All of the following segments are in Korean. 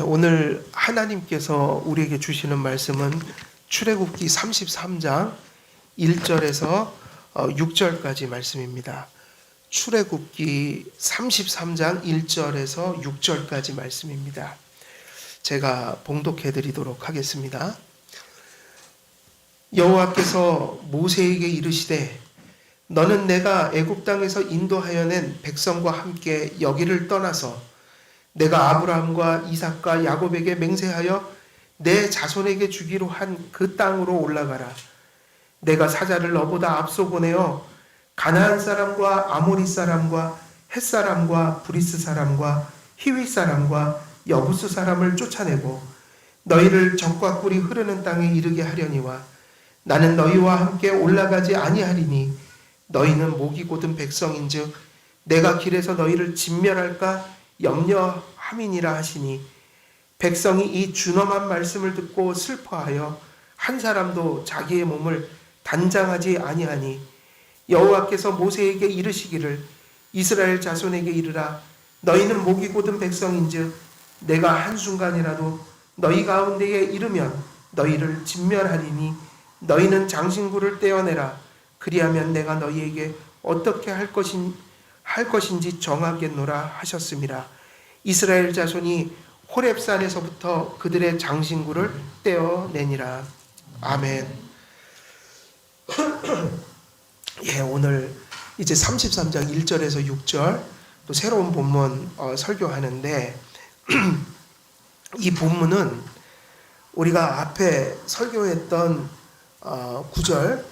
오늘 하나님께서 우리에게 주시는 말씀은 출애굽기 33장 1절에서 6절까지 말씀입니다. 출애굽기 33장 1절에서 6절까지 말씀입니다. 제가 봉독해 드리도록 하겠습니다. 여호와께서 모세에게 이르시되 너는 내가 애굽 땅에서 인도하여 낸 백성과 함께 여기를 떠나서 내가 아브라함과 이삭과 야곱에게 맹세하여 내 자손에게 주기로 한 그 땅으로 올라가라. 내가 사자를 너보다 앞서 보내어 가나안 사람과 아모리 사람과 헷 사람과 브리스 사람과 히윗 사람과 여부스 사람을 쫓아내고 너희를 적과 꿀이 흐르는 땅에 이르게 하려니와 나는 너희와 함께 올라가지 아니하리니 너희는 목이 곧은 백성인즉 내가 길에서 너희를 진멸할까 염려함이니라 하시니 백성이 이 준엄한 말씀을 듣고 슬퍼하여 한 사람도 자기의 몸을 단장하지 아니하니 여호와께서 모세에게 이르시기를 이스라엘 자손에게 이르라 너희는 목이 곧은 백성인즉 내가 한순간이라도 너희 가운데에 이르면 너희를 진멸하리니 너희는 장신구를 떼어내라 그리하면 내가 너희에게 어떻게 할 것인지 정하겠노라 하셨습니다. 이스라엘 자손이 호렙산에서부터 그들의 장신구를 떼어내니라. 아멘. 오늘 이제 33장 1절에서 6절 또 새로운 본문 설교하는데 이 본문은 우리가 앞에 설교했던 9절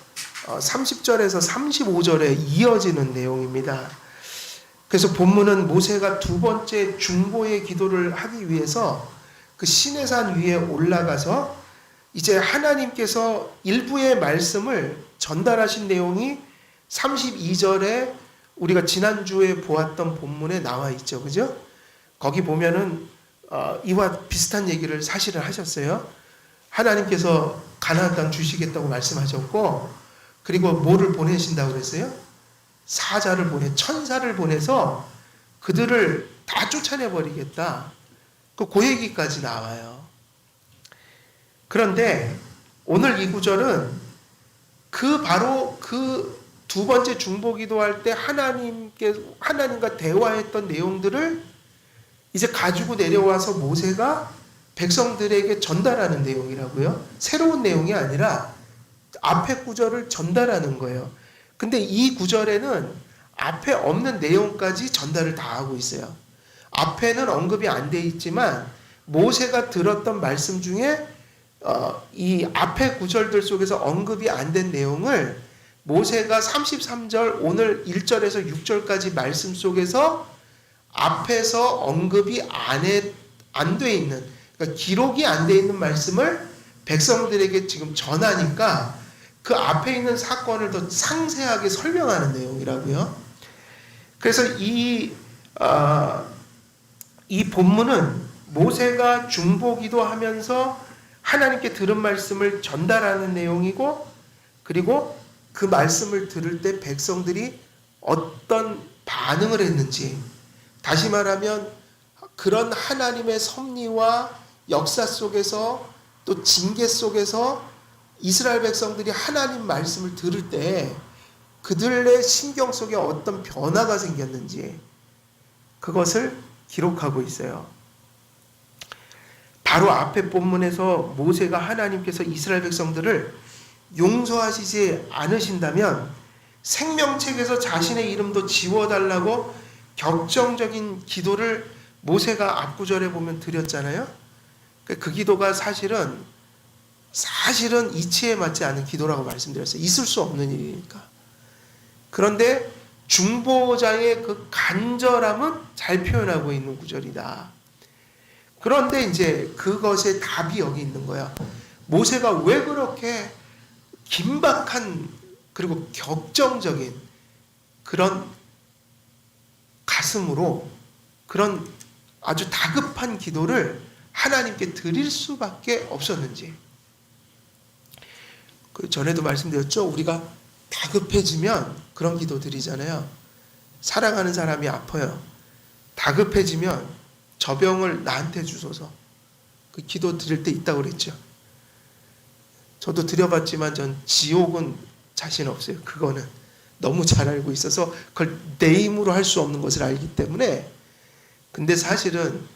30절에서 35절에 이어지는 내용입니다. 그래서 본문은 모세가 두 번째 중보의 기도를 하기 위해서 그 시내산 위에 올라가서 이제 하나님께서 일부의 말씀을 전달하신 내용이 32절에 우리가 지난주에 보았던 본문에 나와 있죠. 그죠? 거기 보면은 이와 비슷한 얘기를 사실은 하셨어요. 하나님께서 가나안 땅 주시겠다고 말씀하셨고 그리고 뭐를 보내신다고 그랬어요? 사자를 천사를 보내서 그들을 다 쫓아내버리겠다. 그 얘기까지 나와요. 그런데 오늘 이 구절은 바로 그 두 번째 중보 기도할 때 하나님과 대화했던 내용들을 이제 가지고 내려와서 모세가 백성들에게 전달하는 내용이라고요. 새로운 내용이 아니라 앞에 구절을 전달하는 거예요. 근데 이 구절에는 앞에 없는 내용까지 전달을 다 하고 있어요. 앞에는 언급이 안 돼 있지만 모세가 들었던 말씀 중에 이 앞에 구절들 속에서 언급이 안 된 내용을 모세가 33절 오늘 1절에서 6절까지 말씀 속에서 앞에서 언급이 안 돼 있는 그러니까 기록이 안 돼 있는 말씀을 백성들에게 지금 전하니까 그 앞에 있는 사건을 더 상세하게 설명하는 내용이라고요. 그래서 이 본문은 모세가 중보기도 하면서 하나님께 들은 말씀을 전달하는 내용이고 그리고 그 말씀을 들을 때 백성들이 어떤 반응을 했는지 다시 말하면 그런 하나님의 섭리와 역사 속에서 또 징계 속에서 이스라엘 백성들이 하나님 말씀을 들을 때 그들의 신경 속에 어떤 변화가 생겼는지 그것을 기록하고 있어요. 바로 앞에 본문에서 모세가 하나님께서 이스라엘 백성들을 용서하시지 않으신다면 생명책에서 자신의 이름도 지워달라고 격정적인 기도를 모세가 앞구절에 보면 드렸잖아요. 그 기도가 사실은 이치에 맞지 않은 기도라고 말씀드렸어요. 있을 수 없는 일이니까. 그런데 중보자의 그 간절함은 잘 표현하고 있는 구절이다. 그런데 이제 그것의 답이 여기 있는 거야. 모세가 왜 그렇게 긴박한 그리고 격정적인 그런 가슴으로 그런 아주 다급한 기도를 하나님께 드릴 수밖에 없었는지. 그 전에도 말씀드렸죠. 우리가 다급해지면 그런 기도 드리잖아요. 사랑하는 사람이 아파요. 다급해지면 저 병을 나한테 주소서. 그 기도 드릴 때 있다고 그랬죠. 저도 드려봤지만 전 지옥은 자신 없어요. 그거는 너무 잘 알고 있어서 그걸 내 힘으로 할 수 없는 것을 알기 때문에. 근데 사실은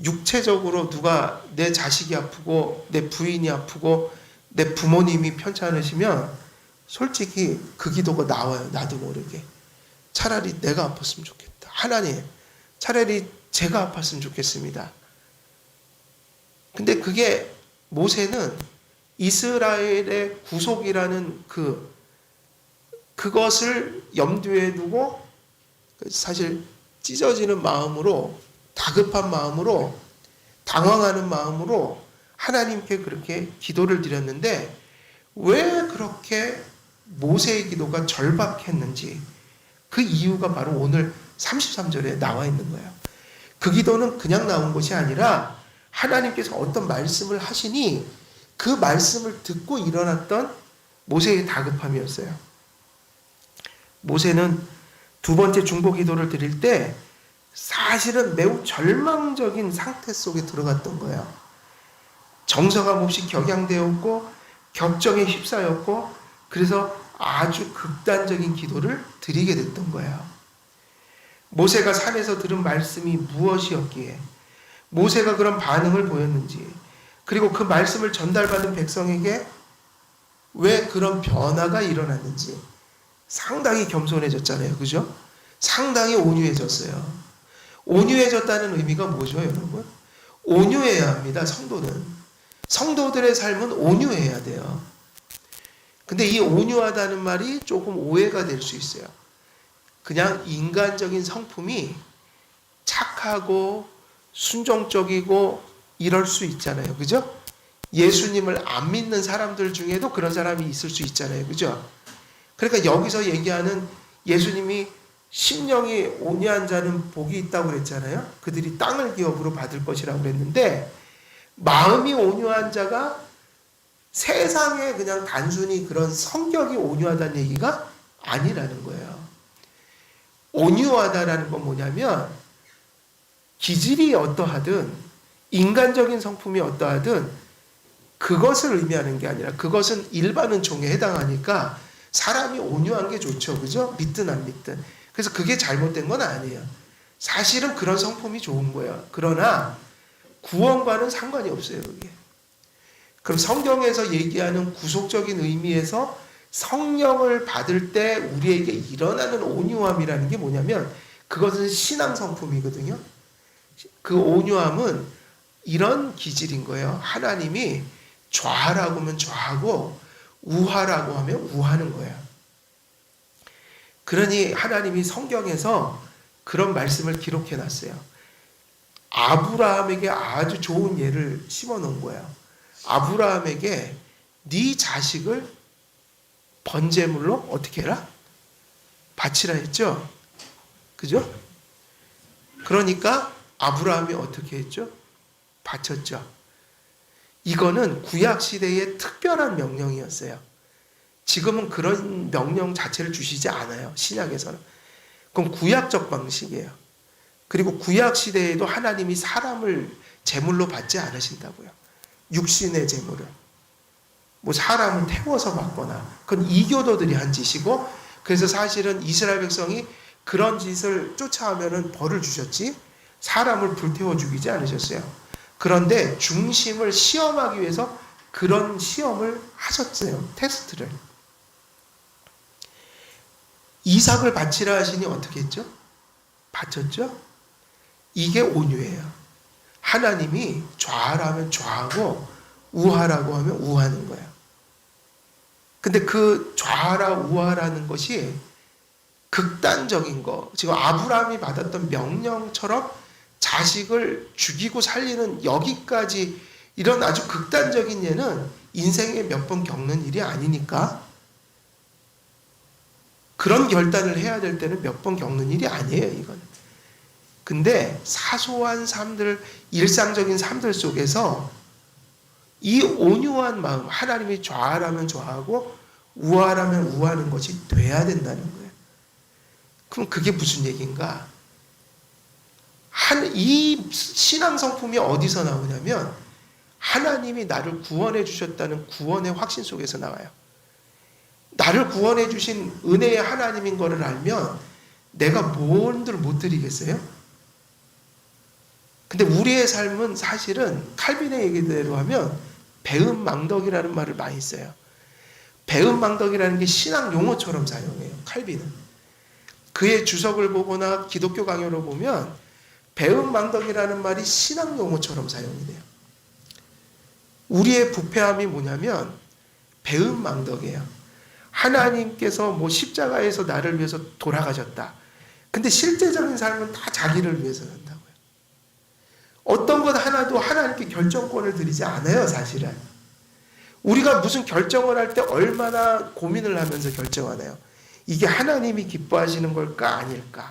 육체적으로 누가 내 자식이 아프고 내 부인이 아프고 내 부모님이 편찮으시면 솔직히 그 기도가 나와요. 나도 모르게. 차라리 내가 아팠으면 좋겠다. 하나님, 차라리 제가 아팠으면 좋겠습니다. 근데 그게 모세는 이스라엘의 구속이라는 그것을 염두에 두고 사실 찢어지는 마음으로, 다급한 마음으로, 당황하는 마음으로 하나님께 그렇게 기도를 드렸는데 왜 그렇게 모세의 기도가 절박했는지 그 이유가 바로 오늘 33절에 나와 있는 거예요. 그 기도는 그냥 나온 것이 아니라 하나님께서 어떤 말씀을 하시니 그 말씀을 듣고 일어났던 모세의 다급함이었어요. 모세는 두 번째 중보 기도를 드릴 때 사실은 매우 절망적인 상태 속에 들어갔던 거예요. 정서감 없이 격양되었고 격정에 휩싸였고 그래서 아주 극단적인 기도를 드리게 됐던 거예요. 모세가 산에서 들은 말씀이 무엇이었기에 모세가 그런 반응을 보였는지, 그리고 그 말씀을 전달받은 백성에게 왜 그런 변화가 일어났는지 상당히 겸손해졌잖아요. 그죠? 상당히 온유해졌어요. 온유해졌다는 의미가 뭐죠, 여러분? 온유해야 합니다, 성도는. 성도들의 삶은 온유해야 돼요. 근데 이 온유하다는 말이 조금 오해가 될 수 있어요. 그냥 인간적인 성품이 착하고 순종적이고 이럴 수 있잖아요. 그죠? 예수님을 안 믿는 사람들 중에도 그런 사람이 있을 수 있잖아요. 그죠? 그러니까 여기서 얘기하는 예수님이 심령이 온유한 자는 복이 있다고 그랬잖아요. 그들이 땅을 기업으로 받을 것이라고 그랬는데 마음이 온유한 자가 세상에 그냥 단순히 그런 성격이 온유하다는 얘기가 아니라는 거예요. 온유하다라는 건 뭐냐면 기질이 어떠하든 인간적인 성품이 어떠하든 그것을 의미하는 게 아니라 그것은 일반 은총에 해당하니까 사람이 온유한 게 좋죠. 그죠? 믿든 안 믿든. 그래서 그게 잘못된 건 아니에요. 사실은 그런 성품이 좋은 거예요. 그러나 구원과는 상관이 없어요. 그게. 그럼 성경에서 얘기하는 구속적인 의미에서 성령을 받을 때 우리에게 일어나는 온유함이라는 게 뭐냐면 그것은 신앙 성품이거든요. 그 온유함은 이런 기질인 거예요. 하나님이 좌하라고 하면 좌하고 우하라고 하면 우하는 거예요. 그러니 하나님이 성경에서 그런 말씀을 기록해 놨어요. 아브라함에게 아주 좋은 예를 심어 놓은 거예요. 아브라함에게 네 자식을 번제물로 어떻게 해라? 바치라 했죠. 그죠? 그러니까 아브라함이 어떻게 했죠? 바쳤죠. 이거는 구약 시대의 특별한 명령이었어요. 지금은 그런 명령 자체를 주시지 않아요. 신약에서는. 그건 구약적 방식이에요. 그리고 구약 시대에도 하나님이 사람을 제물로 받지 않으신다고요. 육신의 제물을. 뭐 사람을 태워서 받거나 그건 이교도들이 한 짓이고 그래서 사실은 이스라엘 백성이 그런 짓을 쫓아하면은 벌을 주셨지 사람을 불태워 죽이지 않으셨어요. 그런데 중심을 시험하기 위해서 그런 시험을 하셨어요. 테스트를. 이삭을 바치라 하시니 어떻게 했죠? 바쳤죠? 이게 온유예요. 하나님이 좌하라면 좌하고 우하라고 하면 우하는 거예요. 근데 그 좌하라 우하라는 것이 극단적인 거, 지금 아브라함이 받았던 명령처럼 자식을 죽이고 살리는 여기까지 이런 아주 극단적인 예는 인생에 몇 번 겪는 일이 아니니까 그런 결단을 해야 될 때는 몇 번 겪는 일이 아니에요, 이건. 근데 사소한 삶들, 일상적인 삶들 속에서 이 온유한 마음, 하나님이 좌하라면 좌하고 우하라면 우하는 것이 돼야 된다는 거예요. 그럼 그게 무슨 얘기인가? 이 신앙 성품이 어디서 나오냐면 하나님이 나를 구원해 주셨다는 구원의 확신 속에서 나와요. 나를 구원해 주신 은혜의 하나님인 것을 알면 내가 뭔들 못 드리겠어요? 근데 우리의 삶은 사실은 칼빈의 얘기대로 하면 배은망덕이라는 말을 많이 써요. 배은망덕이라는 게 신앙 용어처럼 사용해요. 칼빈은. 그의 주석을 보거나 기독교 강요를 보면 배은망덕이라는 말이 신앙 용어처럼 사용이 돼요. 우리의 부패함이 뭐냐면 배은망덕이에요. 하나님께서 십자가에서 나를 위해서 돌아가셨다. 근데 실제적인 삶은 다 자기를 위해서 산다고요. 어떤 것 하나도 하나님께 결정권을 드리지 않아요, 사실은. 우리가 무슨 결정을 할 때 얼마나 고민을 하면서 결정하나요? 이게 하나님이 기뻐하시는 걸까 아닐까?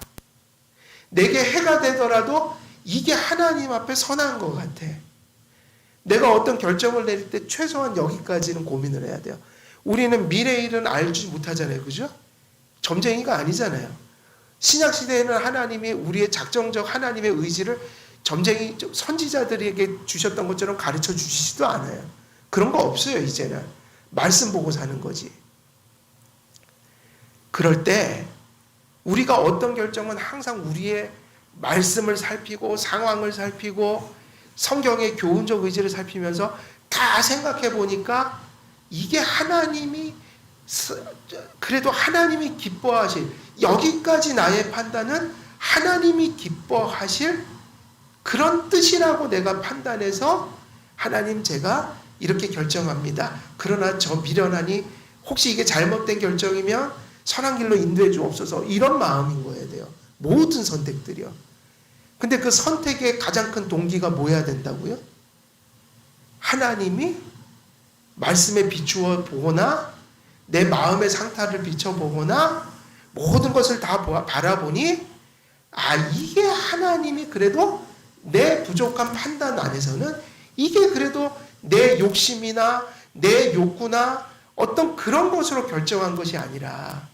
내게 해가 되더라도 이게 하나님 앞에 선한 것 같아. 내가 어떤 결정을 내릴 때 최소한 여기까지는 고민을 해야 돼요. 우리는 미래의 일은 알지 못하잖아요. 그죠? 점쟁이가 아니잖아요. 신약시대에는 하나님이 우리의 작정적 하나님의 의지를 점쟁이 선지자들에게 주셨던 것처럼 가르쳐 주시지도 않아요. 그런 거 없어요. 이제는. 말씀 보고 사는 거지. 그럴 때 우리가 어떤 결정은 항상 우리의 말씀을 살피고 상황을 살피고 성경의 교훈적 의지를 살피면서 다 생각해 보니까 이게 하나님이 그래도 하나님이 기뻐하실 여기까지 나의 판단은 하나님이 기뻐하실 그런 뜻이라고 내가 판단해서 하나님 제가 이렇게 결정합니다. 그러나 저 미련하니 혹시 이게 잘못된 결정이면 선한 길로 인도해 주옵소서 이런 마음인 거여야 돼요. 모든 선택들이요. 근데 그 선택의 가장 큰 동기가 뭐여야 된다고요? 하나님이 말씀에 비추어 보거나 내 마음의 상태를 비춰보거나 모든 것을 다 바라보니 이게 하나님이 그래도 내 부족한 판단 안에서는 이게 그래도 내 욕심이나 내 욕구나 어떤 그런 것으로 결정한 것이 아니라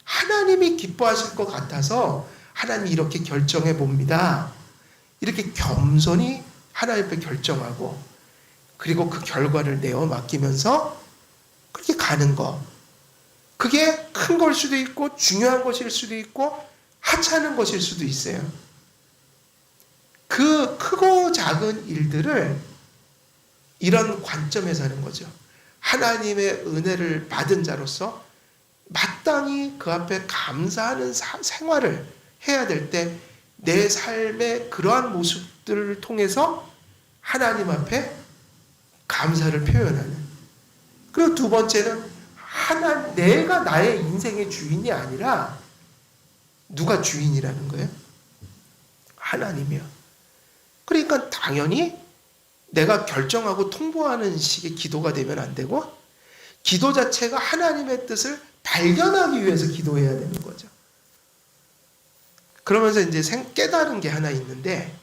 하나님이 기뻐하실 것 같아서 하나님이 이렇게 결정해 봅니다. 이렇게 겸손히 하나님 앞에 결정하고 그리고 그 결과를 내어 맡기면서 그렇게 가는 거. 그게 큰 걸 수도 있고 중요한 것일 수도 있고 하찮은 것일 수도 있어요. 그 크고 작은 일들을 이런 관점에서 하는 거죠. 하나님의 은혜를 받은 자로서 마땅히 그 앞에 감사하는 생활을 해야 될 때 내 삶의 그러한 모습들을 통해서 하나님 앞에 감사를 표현하는. 그리고 두 번째는 내가 나의 인생의 주인이 아니라 누가 주인이라는 거예요? 하나님이요. 그러니까 당연히 내가 결정하고 통보하는 식의 기도가 되면 안 되고 기도 자체가 하나님의 뜻을 발견하기 위해서 기도해야 되는 거죠. 그러면서 이제 깨달은 게 하나 있는데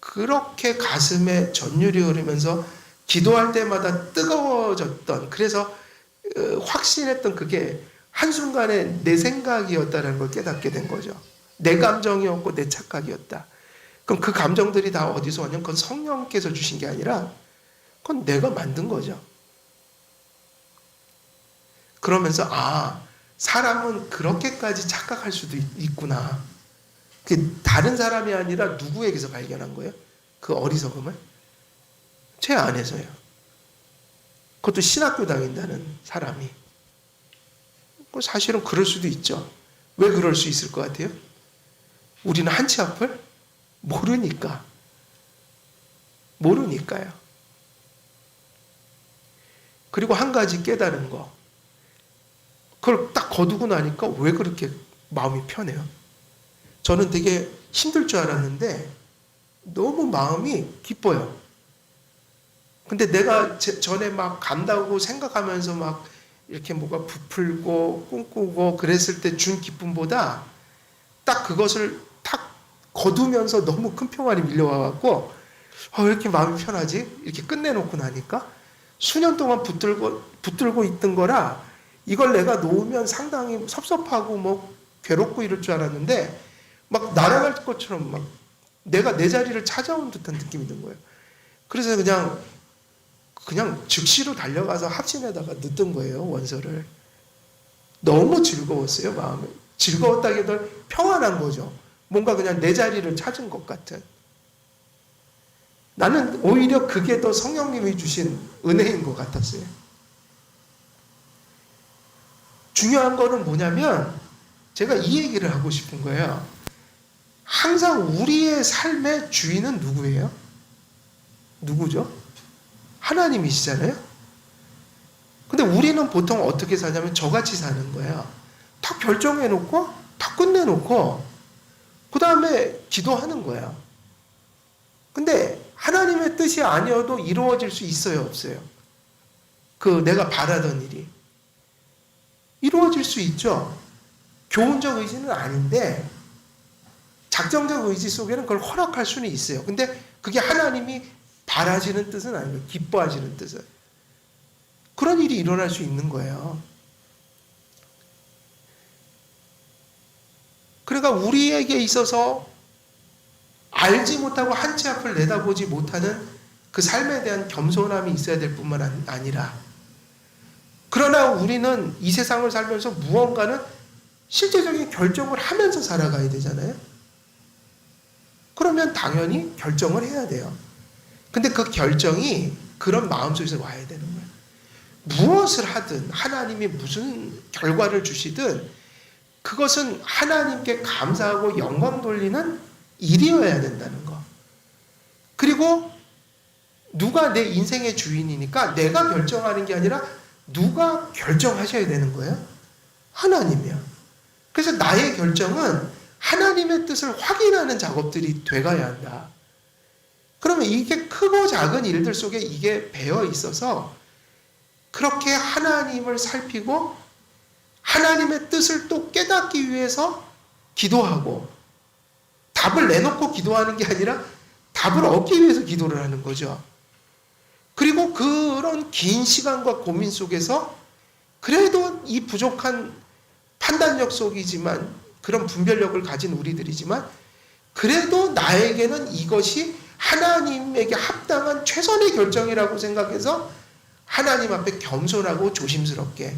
그렇게 가슴에 전율이 흐르면서 기도할 때마다 뜨거워졌던 그래서 확신했던 그게 한순간에 내 생각이었다는 걸 깨닫게 된 거죠. 내 감정이었고 내 착각이었다. 그럼 그 감정들이 다 어디서 왔냐면 그건 성령께서 주신 게 아니라 그건 내가 만든 거죠. 그러면서 사람은 그렇게까지 착각할 수도 있구나. 그게 다른 사람이 아니라 누구에게서 발견한 거예요? 그 어리석음을? 제 안에서요. 그것도 신학교 다닌다는 사람이. 사실은 그럴 수도 있죠. 왜 그럴 수 있을 것 같아요? 우리는 한치 앞을 모르니까. 모르니까요. 그리고 한 가지 깨달은 거. 그걸 딱 거두고 나니까 왜 그렇게 마음이 편해요? 저는 되게 힘들 줄 알았는데 너무 마음이 기뻐요. 근데 내가 전에 막 간다고 생각하면서 막 이렇게 뭐가 부풀고 꿈꾸고 그랬을 때 준 기쁨보다 딱 그것을 탁 거두면서 너무 큰 평안이 밀려와갖고 왜 이렇게 마음이 편하지? 이렇게 끝내놓고 나니까 수년 동안 붙들고 있던 거라 이걸 내가 놓으면 상당히 섭섭하고 뭐 괴롭고 이럴 줄 알았는데 막 날아갈 것처럼 막 내가 내 자리를 찾아온 듯한 느낌이 든 거예요. 그래서 그냥 즉시로 달려가서 학신에다가 넣던 거예요, 원서를. 너무 즐거웠어요, 마음이. 즐거웠다기보다 평안한 거죠. 뭔가 그냥 내 자리를 찾은 것 같은. 나는 오히려 그게 더 성령님이 주신 은혜인 것 같았어요. 중요한 거는 뭐냐면 제가 이 얘기를 하고 싶은 거예요. 항상 우리의 삶의 주인은 누구예요? 누구죠? 하나님이시잖아요. 근데 우리는 보통 어떻게 사냐면 저같이 사는 거예요. 다 결정해놓고 다 끝내놓고 그 다음에 기도하는 거예요. 근데 하나님의 뜻이 아니어도 이루어질 수 있어요, 없어요? 내가 바라던 일이 이루어질 수 있죠. 교훈적 의지는 아닌데 작정적 의지 속에는 그걸 허락할 수는 있어요. 근데 그게 하나님이 바라시는 뜻은 아니고 기뻐하시는 뜻은. 그런 일이 일어날 수 있는 거예요. 그러니까 우리에게 있어서 알지 못하고 한치 앞을 내다보지 못하는 그 삶에 대한 겸손함이 있어야 될 뿐만 아니라, 그러나 우리는 이 세상을 살면서 무언가는 실제적인 결정을 하면서 살아가야 되잖아요. 그러면 당연히 결정을 해야 돼요. 근데 그 결정이 그런 마음속에서 와야 되는 거예요. 무엇을 하든 하나님이 무슨 결과를 주시든 그것은 하나님께 감사하고 영광 돌리는 일이어야 된다는 거. 그리고 누가 내 인생의 주인이니까 내가 결정하는 게 아니라 누가 결정하셔야 되는 거예요? 하나님이요. 그래서 나의 결정은 하나님의 뜻을 확인하는 작업들이 돼가야 한다. 그러면 이게 크고 작은 일들 속에 이게 배어 있어서 그렇게 하나님을 살피고 하나님의 뜻을 또 깨닫기 위해서 기도하고, 답을 내놓고 기도하는 게 아니라 답을 얻기 위해서 기도를 하는 거죠. 그리고 그런 긴 시간과 고민 속에서 그래도 이 부족한 판단력 속이지만, 그런 분별력을 가진 우리들이지만 그래도 나에게는 이것이 하나님에게 합당한 최선의 결정이라고 생각해서 하나님 앞에 겸손하고 조심스럽게,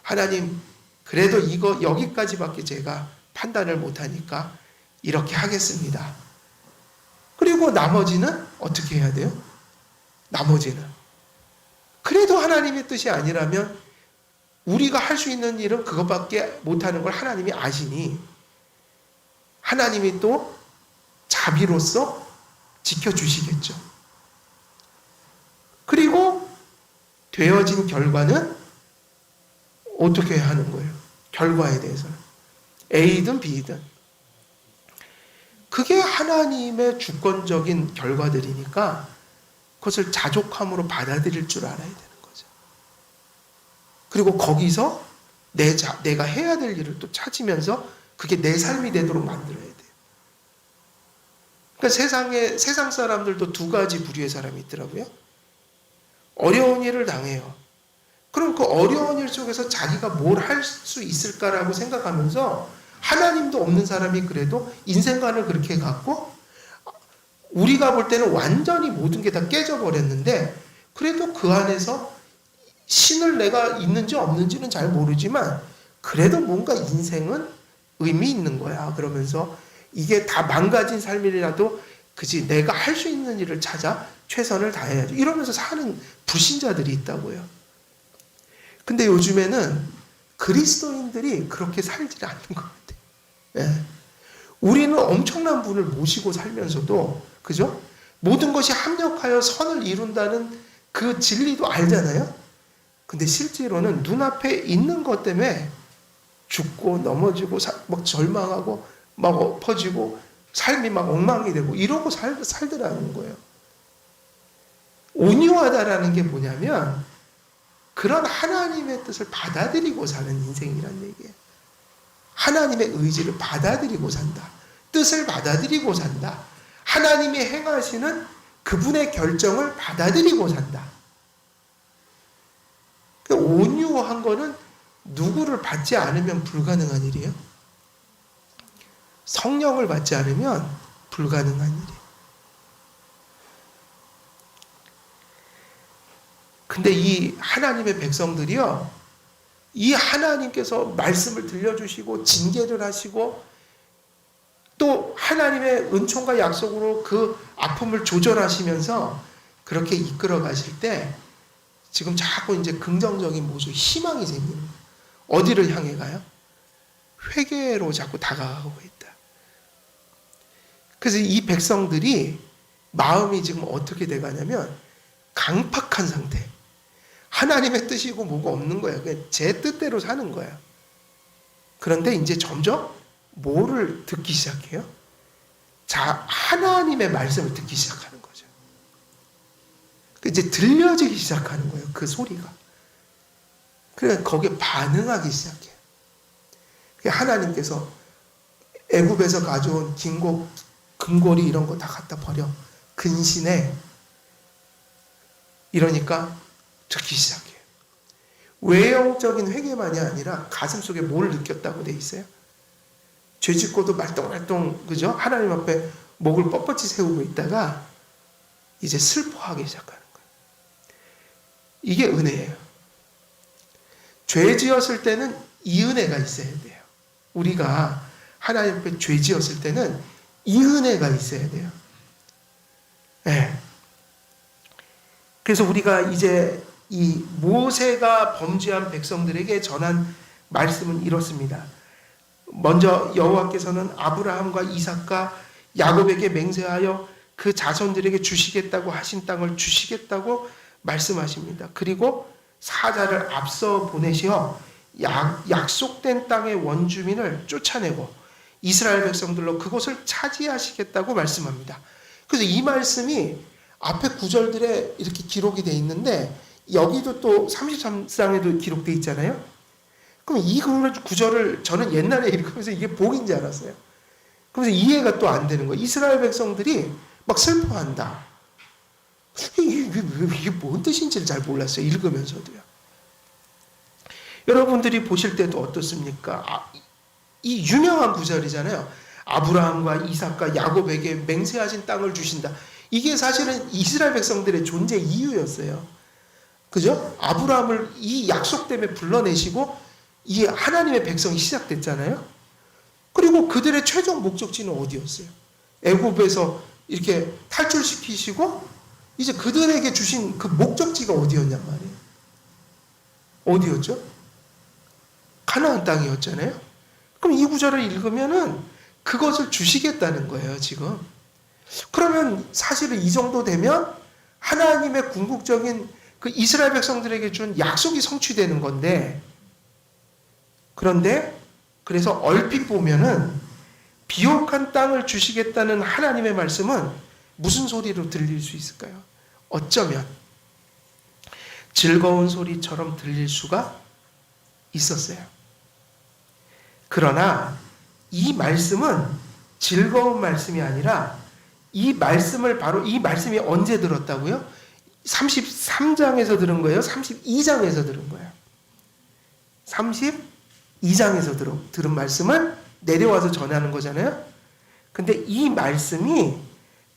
하나님 그래도 이거 여기까지밖에 제가 판단을 못하니까 이렇게 하겠습니다. 그리고 나머지는 어떻게 해야 돼요? 나머지는 그래도 하나님의 뜻이 아니라면 우리가 할 수 있는 일은 그것밖에 못하는 걸 하나님이 아시니 하나님이 또 자비로서 지켜주시겠죠. 그리고 되어진 결과는 어떻게 하는 거예요? 결과에 대해서는 A든 B든 그게 하나님의 주권적인 결과들이니까 그것을 자족함으로 받아들일 줄 알아야 되는 거죠. 그리고 거기서 내가 해야 될 일을 또 찾으면서 그게 내 삶이 되도록 만들어야 돼요. 그러니까 세상 사람들도 두 가지 부류의 사람이 있더라고요. 어려운 일을 당해요. 그럼 그 어려운 일 속에서 자기가 뭘 할 수 있을까라고 생각하면서, 하나님도 없는 사람이 그래도 인생관을 그렇게 갖고 우리가 볼 때는 완전히 모든 게 다 깨져버렸는데 그래도 그 안에서 신을 내가 있는지 없는지는 잘 모르지만 그래도 뭔가 인생은 의미 있는 거야. 그러면서 이게 다 망가진 삶이라도 그지, 내가 할 수 있는 일을 찾아 최선을 다해야죠. 이러면서 사는 불신자들이 있다고요. 근데 요즘에는 그리스도인들이 그렇게 살지 않는 것 같아요. 예. 우리는 엄청난 분을 모시고 살면서도, 그죠? 모든 것이 합력하여 선을 이룬다는 그 진리도 알잖아요? 근데 실제로는 눈앞에 있는 것 때문에 죽고 넘어지고 막 절망하고 막 엎어지고 삶이 막 엉망이 되고 이러고 살더라는 거예요. 온유하다라는 게 뭐냐면 그런 하나님의 뜻을 받아들이고 사는 인생이란 얘기예요. 하나님의 의지를 받아들이고 산다. 뜻을 받아들이고 산다. 하나님이 행하시는 그분의 결정을 받아들이고 산다. 온유한 거는 누구를 받지 않으면 불가능한 일이에요. 성령을 받지 않으면 불가능한 일이에요. 근데 이 하나님의 백성들이요, 이 하나님께서 말씀을 들려주시고 징계를 하시고 또 하나님의 은총과 약속으로 그 아픔을 조절하시면서 그렇게 이끌어 가실 때 지금 자꾸 이제 긍정적인 모습, 희망이 생기는 거예요. 어디를 향해 가요? 회개로 자꾸 다가가고 있다. 그래서 이 백성들이 마음이 지금 어떻게 돼가냐면 강팍한 상태. 하나님의 뜻이고 뭐가 없는 거야. 그냥 제 뜻대로 사는 거야. 그런데 이제 점점 뭐를 듣기 시작해요? 자, 하나님의 말씀을 듣기 시작하는 거죠. 이제 들려지기 시작하는 거예요. 그 소리가. 그러니까 거기에 반응하기 시작해요. 하나님께서 애굽에서 가져온 긴고 금고리 이런 거 다 갖다 버려. 근신해. 이러니까 듣기 시작해요. 외형적인 회개만이 아니라 가슴속에 뭘 느꼈다고 돼 있어요? 죄 짓고도 말똥말똥, 그죠? 하나님 앞에 목을 뻣뻣이 세우고 있다가 이제 슬퍼하기 시작하는 거예요. 이게 은혜예요. 죄 지었을 때는 이 은혜가 있어야 돼요. 우리가 하나님 앞에 죄 지었을 때는 이 은혜가 있어야 돼요. 네. 그래서 우리가 이제 이 모세가 범죄한 백성들에게 전한 말씀은 이렇습니다. 먼저 여호와께서는 아브라함과 이삭과 야곱에게 맹세하여 그 자손들에게 주시겠다고 하신 땅을 주시겠다고 말씀하십니다. 그리고 사자를 앞서 보내시어 약속된 땅의 원주민을 쫓아내고 이스라엘 백성들로 그곳을 차지하시겠다고 말씀합니다. 그래서 이 말씀이 앞에 구절들에 이렇게 기록이 되어 있는데 여기도 또 33장에도 기록되어 있잖아요. 그럼 이 구절을 저는 옛날에 읽으면서 이게 복인 줄 알았어요. 그래서 이해가 또 안 되는 거예요. 이스라엘 백성들이 막 슬퍼한다. 이게 뭔 뜻인지를 잘 몰랐어요. 읽으면서도요. 여러분들이 보실 때도 어떻습니까? 이 유명한 구절이잖아요. 아브라함과 이삭과 야곱에게 맹세하신 땅을 주신다. 이게 사실은 이스라엘 백성들의 존재 이유였어요. 그죠? 아브라함을 이 약속 때문에 불러내시고 이 하나님의 백성이 시작됐잖아요. 그리고 그들의 최종 목적지는 어디였어요? 애굽에서 이렇게 탈출시키시고 이제 그들에게 주신 그 목적지가 어디였냔 말이에요. 어디였죠? 가나안 땅이었잖아요. 그럼 이 구절을 읽으면은 그것을 주시겠다는 거예요, 지금. 그러면 사실은 이 정도 되면 하나님의 궁극적인 그 이스라엘 백성들에게 준 약속이 성취되는 건데, 그런데 그래서 얼핏 보면은 비옥한 땅을 주시겠다는 하나님의 말씀은 무슨 소리로 들릴 수 있을까요? 어쩌면 즐거운 소리처럼 들릴 수가 있었어요. 그러나 이 말씀은 즐거운 말씀이 아니라 이 말씀이 언제 들었다고요? 33장에서 들은 거예요? 32장에서 들은 거예요? 32장에서 들은 말씀을 내려와서 전하는 거잖아요? 근데 이 말씀이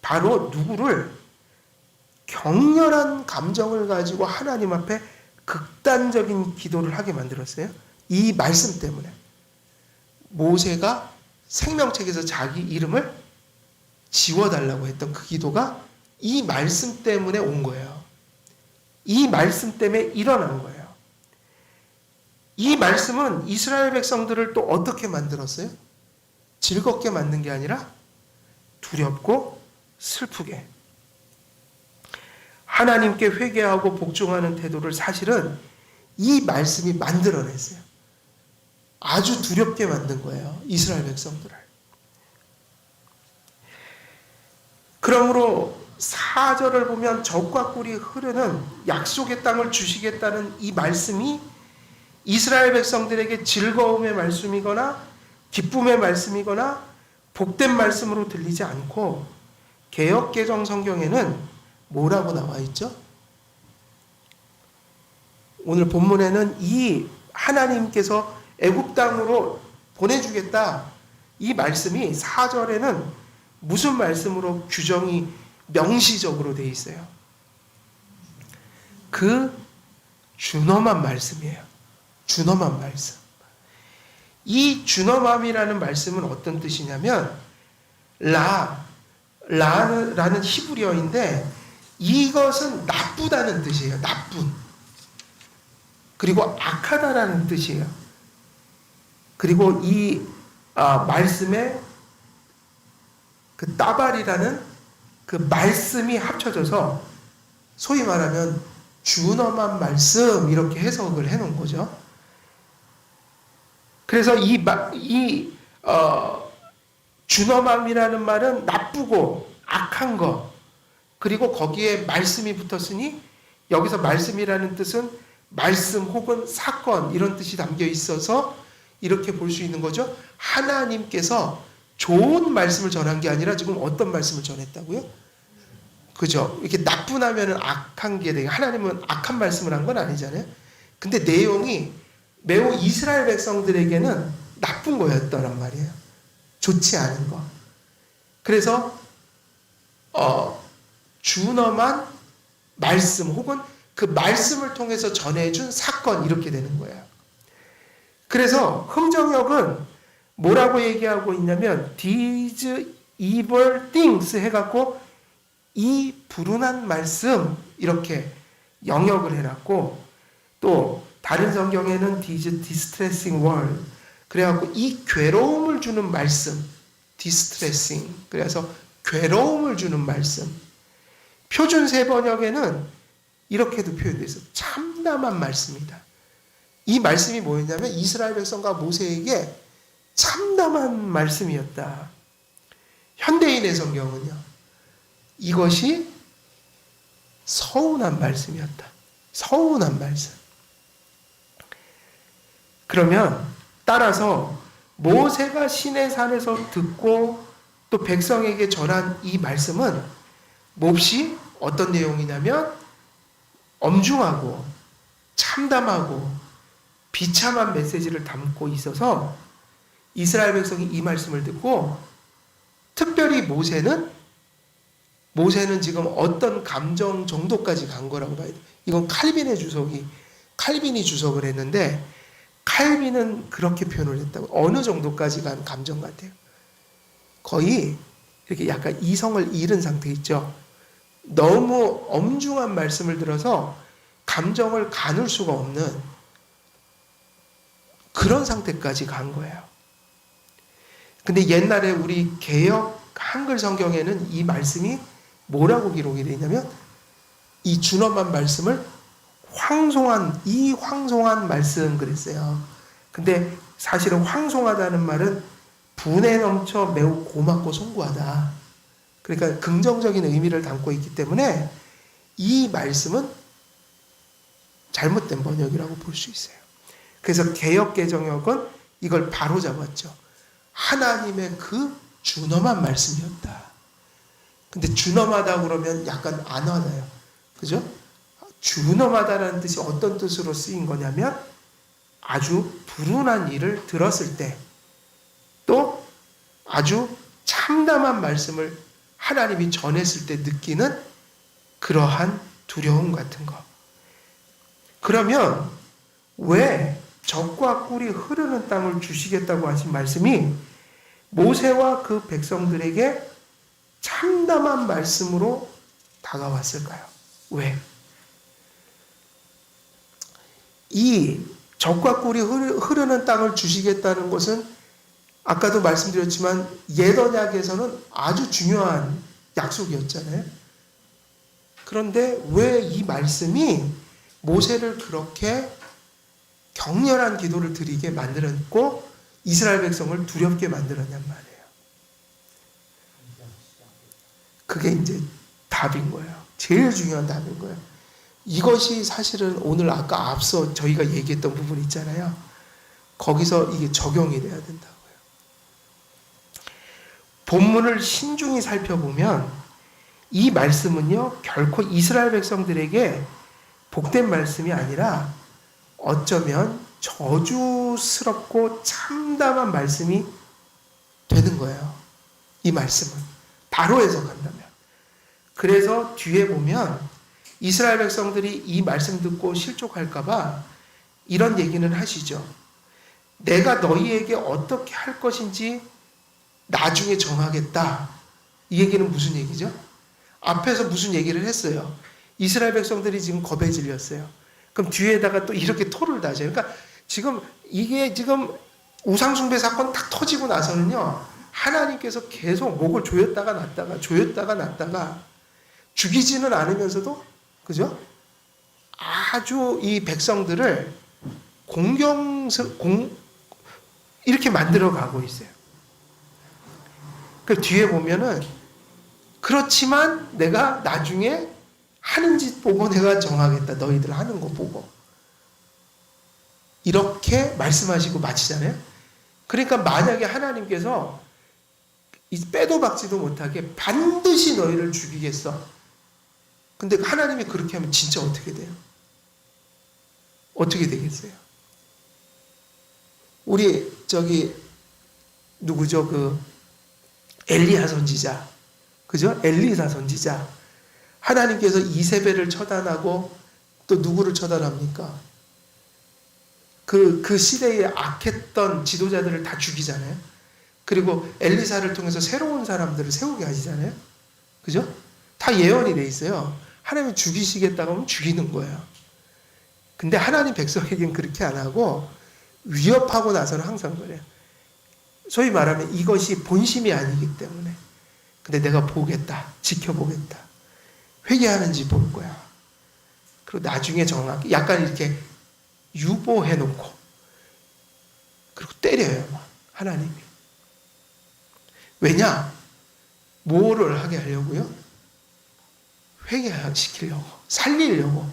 바로 누구를 격렬한 감정을 가지고 하나님 앞에 극단적인 기도를 하게 만들었어요. 이 말씀 때문에. 모세가 생명책에서 자기 이름을 지워달라고 했던 그 기도가 이 말씀 때문에 온 거예요. 이 말씀 때문에 일어난 거예요. 이 말씀은 이스라엘 백성들을 또 어떻게 만들었어요? 즐겁게 만든 게 아니라 두렵고 슬프게. 하나님께 회개하고 복종하는 태도를 사실은 이 말씀이 만들어냈어요. 아주 두렵게 만든 거예요. 이스라엘 백성들을. 그러므로 4절을 보면 젖과 꿀이 흐르는 약속의 땅을 주시겠다는 이 말씀이 이스라엘 백성들에게 즐거움의 말씀이거나 기쁨의 말씀이거나 복된 말씀으로 들리지 않고 개역개정 성경에는 뭐라고 나와 있죠? 오늘 본문에는 이 하나님께서 애굽 땅으로 보내주겠다 이 말씀이 4절에는 무슨 말씀으로 규정이 명시적으로 되어 있어요? 그 준엄한 말씀이에요. 준엄한 말씀. 이 준엄함이라는 말씀은 어떤 뜻이냐면 라는 히브리어인데 이것은 나쁘다는 뜻이에요. 나쁜. 그리고 악하다라는 뜻이에요. 그리고 이 말씀에 그 따발이라는 그 말씀이 합쳐져서 소위 말하면 준엄한 말씀 이렇게 해석을 해놓은 거죠. 그래서 준엄함이라는 말은 나쁘고 악한 거 그리고 거기에 말씀이 붙었으니 여기서 말씀이라는 뜻은 말씀 혹은 사건 이런 뜻이 담겨 있어서 이렇게 볼 수 있는 거죠. 하나님께서 좋은 말씀을 전한 게 아니라 지금 어떤 말씀을 전했다고요? 그죠? 이렇게 나쁘다면 악한 게 되게 하나님은 악한 말씀을 한 건 아니잖아요. 근데 내용이 매우 이스라엘 백성들에게는 나쁜 거였더란 말이에요. 좋지 않은 거. 그래서 준엄한 말씀 혹은 그 말씀을 통해서 전해준 사건 이렇게 되는 거예요. 그래서 흥정역은 뭐라고 얘기하고 있냐면 these evil things 해갖고 이 불운한 말씀 이렇게 영역을 해놨고 또 다른 성경에는 these distressing word 그래갖고 이 괴로움을 주는 말씀 distressing 그래서 괴로움을 주는 말씀 표준 세번역에는 이렇게도 표현되어 있어요. 참담한 말씀이다. 이 말씀이 뭐였냐면 이스라엘 백성과 모세에게 참담한 말씀이었다. 현대인의 성경은요. 이것이 서운한 말씀이었다. 서운한 말씀. 그러면 따라서 모세가 시내산에서 듣고 또 백성에게 전한 이 말씀은 몹시 어떤 내용이냐면 엄중하고 참담하고 비참한 메시지를 담고 있어서 이스라엘 백성이 이 말씀을 듣고 특별히 모세는 지금 어떤 감정 정도까지 간 거라고 봐야 돼요. 이건 칼빈이 주석을 했는데 칼빈은 그렇게 표현을 했다고. 어느 정도까지 간 감정 같아요. 거의 이렇게 약간 이성을 잃은 상태 있죠. 너무 엄중한 말씀을 들어서 감정을 가눌 수가 없는 그런 상태까지 간 거예요. 근데 옛날에 우리 개역 한글 성경에는 이 말씀이 뭐라고 기록이 되어 있냐면 이 준엄한 말씀을 황송한 말씀 그랬어요. 근데 사실은 황송하다는 말은 분에 넘쳐 매우 고맙고 송구하다. 그러니까 긍정적인 의미를 담고 있기 때문에 이 말씀은 잘못된 번역이라고 볼 수 있어요. 그래서 개역개정역은 이걸 바로 잡았죠. 하나님의 그 준엄한 말씀이었다. 근데 준엄하다 그러면 약간 안 와닿아요. 그죠? 준엄하다라는 뜻이 어떤 뜻으로 쓰인 거냐면 아주 불운한 일을 들었을 때 또 아주 참담한 말씀을 하나님이 전했을 때 느끼는 그러한 두려움 같은 거. 그러면 왜 적과 꿀이 흐르는 땅을 주시겠다고 하신 말씀이 모세와 그 백성들에게 참담한 말씀으로 다가왔을까요? 왜? 이 적과 꿀이 흐르는 땅을 주시겠다는 것은 아까도 말씀드렸지만 옛 언약에서는 아주 중요한 약속이었잖아요. 그런데 왜 이 말씀이 모세를 그렇게 격렬한 기도를 드리게 만들었고 이스라엘 백성을 두렵게 만들었냔 말이에요. 그게 이제 답인 거예요. 제일 중요한 답인 거예요. 이것이 사실은 오늘 아까 앞서 저희가 얘기했던 부분 있잖아요. 거기서 이게 적용이 돼야 된다고요. 본문을 신중히 살펴보면 이 말씀은요, 결코 이스라엘 백성들에게 복된 말씀이 아니라 어쩌면 저주스럽고 참담한 말씀이 되는 거예요. 이 말씀은. 바로 해석한다면. 그래서 뒤에 보면 이스라엘 백성들이 이 말씀 듣고 실족할까봐 이런 얘기는 하시죠. 내가 너희에게 어떻게 할 것인지 나중에 정하겠다. 이 얘기는 무슨 얘기죠? 앞에서 무슨 얘기를 했어요. 이스라엘 백성들이 지금 겁에 질렸어요. 그럼 뒤에다가 또 이렇게 토를 다져요. 그러니까 지금 이게 지금 우상숭배 사건 딱 터지고 나서는요, 하나님께서 계속 목을 조였다가 놨다가 죽이지는 않으면서도, 그죠? 아주 이 백성들을 이렇게 만들어 가고 있어요. 그 뒤에 보면은, 그렇지만 내가 나중에 하는 짓 보고 내가 정하겠다. 너희들 하는 거 보고. 이렇게 말씀하시고 마치잖아요. 그러니까 만약에 하나님께서 빼도 박지도 못하게 반드시 너희를 죽이겠어. 근데 하나님이 그렇게 하면 진짜 어떻게 돼요? 어떻게 되겠어요? 우리 누구죠? 엘리야 선지자. 그죠? 엘리사 선지자. 하나님께서 이세벨을 처단하고 또 누구를 처단합니까? 그 시대에 악했던 지도자들을 다 죽이잖아요. 그리고 엘리사를 통해서 새로운 사람들을 세우게 하시잖아요. 그죠? 다 예언이 돼 있어요. 하나님이 죽이시겠다고 하면 죽이는 거예요. 근데 하나님 백성에겐 그렇게 안 하고 위협하고 나서는 항상 그래요. 소위 말하면 이것이 본심이 아니기 때문에. 근데 내가 보겠다. 지켜보겠다. 회개하는지 볼 거야. 그리고 나중에 정확히 약간 이렇게 유보해놓고 그리고 때려요. 막 하나님이. 왜냐? 뭐를 하게 하려고요? 회개시키려고. 살리려고.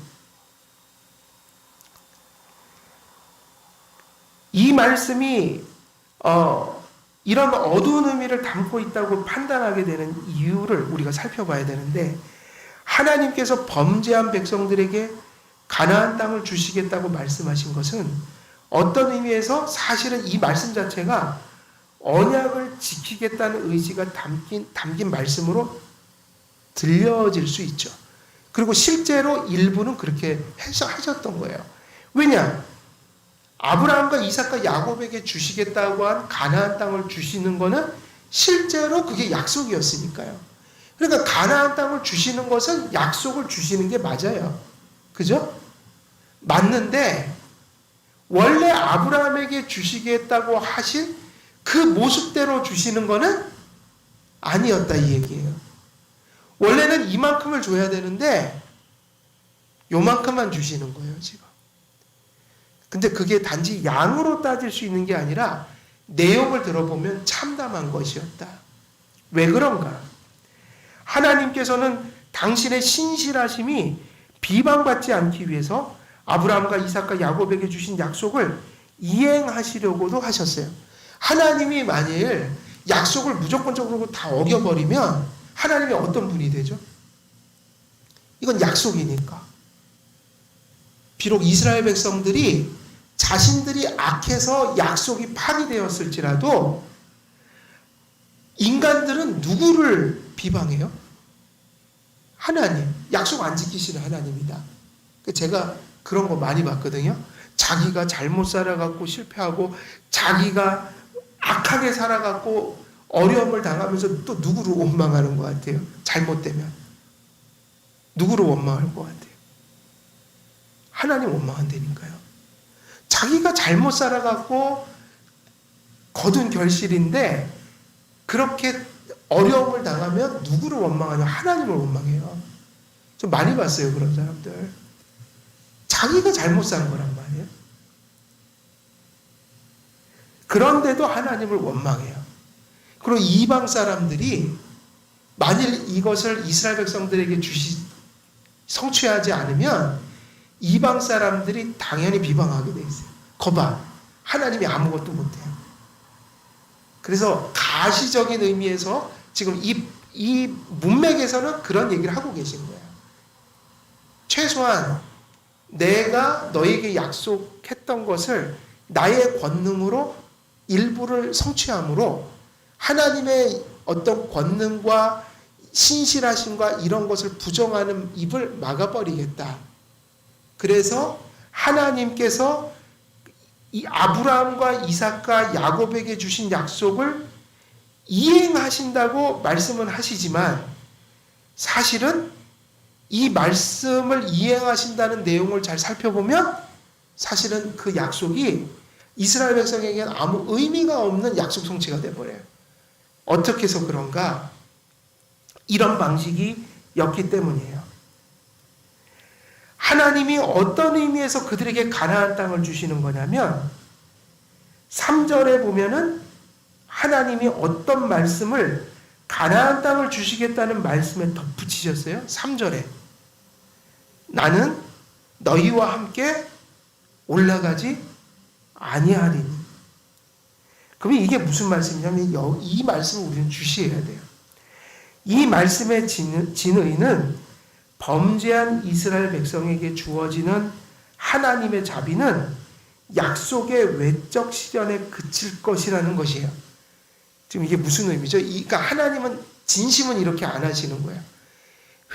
이 말씀이 이런 어두운 의미를 담고 있다고 판단하게 되는 이유를 우리가 살펴봐야 되는데, 하나님께서 범죄한 백성들에게 가나안 땅을 주시겠다고 말씀하신 것은 어떤 의미에서 사실은 이 말씀 자체가 언약을 지키겠다는 의지가 담긴 말씀으로 들려질 수 있죠. 그리고 실제로 일부는 그렇게 하셨던 거예요. 왜냐? 아브라함과 이삭과 야곱에게 주시겠다고 한 가나안 땅을 주시는 거는 실제로 그게 약속이었으니까요. 그러니까 가나안 땅을 주시는 것은 약속을 주시는 게 맞아요. 그죠? 맞는데 원래 아브라함에게 주시겠다고 하신 그 모습대로 주시는 거는 아니었다 이 얘기예요. 원래는 이만큼을 줘야 되는데 요만큼만 주시는 거예요 지금. 근데 그게 단지 양으로 따질 수 있는 게 아니라 내용을 들어보면 참담한 것이었다. 왜 그런가? 하나님께서는 당신의 신실하심이 비방받지 않기 위해서 아브라함과 이삭과 야곱에게 주신 약속을 이행하시려고도 하셨어요. 하나님이 만일 약속을 무조건적으로 다 어겨버리면 하나님이 어떤 분이 되죠? 이건 약속이니까. 비록 이스라엘 백성들이 자신들이 악해서 약속이 파기되었을지라도 인간들은 누구를 비방해요? 하나님. 약속 안 지키시는 하나님이다. 제가 그런 거 많이 봤거든요. 자기가 잘못 살아갖고 실패하고 자기가 악하게 살아갖고 어려움을 당하면서 또 누구를 원망하는 것 같아요. 잘못되면. 누구를 원망할 것 같아요. 하나님 원망한다니까요. 자기가 잘못 살아갖고 거둔 결실인데 그렇게 어려움을 당하면 누구를 원망하냐? 하나님을 원망해요. 좀 많이 봤어요, 그런 사람들. 자기가 잘못 산 거란 말이에요. 그런데도 하나님을 원망해요. 그리고 이방 사람들이 만일 이것을 이스라엘 백성들에게 성취하지 않으면 이방 사람들이 당연히 비방하게 돼 있어요. 거봐, 하나님이 아무것도 못해요. 그래서 가시적인 의미에서 지금 이 문맥에서는 그런 얘기를 하고 계신 거예요. 최소한 내가 너에게 약속했던 것을 나의 권능으로 일부를 성취함으로 하나님의 어떤 권능과 신실하심과 이런 것을 부정하는 입을 막아버리겠다. 그래서 하나님께서 이 아브라함과 이삭과 야곱에게 주신 약속을 이행하신다고 말씀은 하시지만 사실은 이 말씀을 이행하신다는 내용을 잘 살펴보면 사실은 그 약속이 이스라엘 백성에게는 아무 의미가 없는 약속 성취가 되어버려요. 어떻게 해서 그런가? 이런 방식이었기 때문이에요. 하나님이 어떤 의미에서 그들에게 가나안 땅을 주시는 거냐면 3절에 보면은 하나님이 어떤 말씀을 가나안 땅을 주시겠다는 말씀에 덧붙이셨어요. 3절에 나는 너희와 함께 올라가지 아니하리니. 그러면 이게 무슨 말씀이냐면 이 말씀을 우리는 주시해야 돼요. 이 말씀의 진의는 범죄한 이스라엘 백성에게 주어지는 하나님의 자비는 약속의 외적 시련에 그칠 것이라는 것이에요. 지금 이게 무슨 의미죠? 그러니까 하나님은 진심은 이렇게 안 하시는 거예요.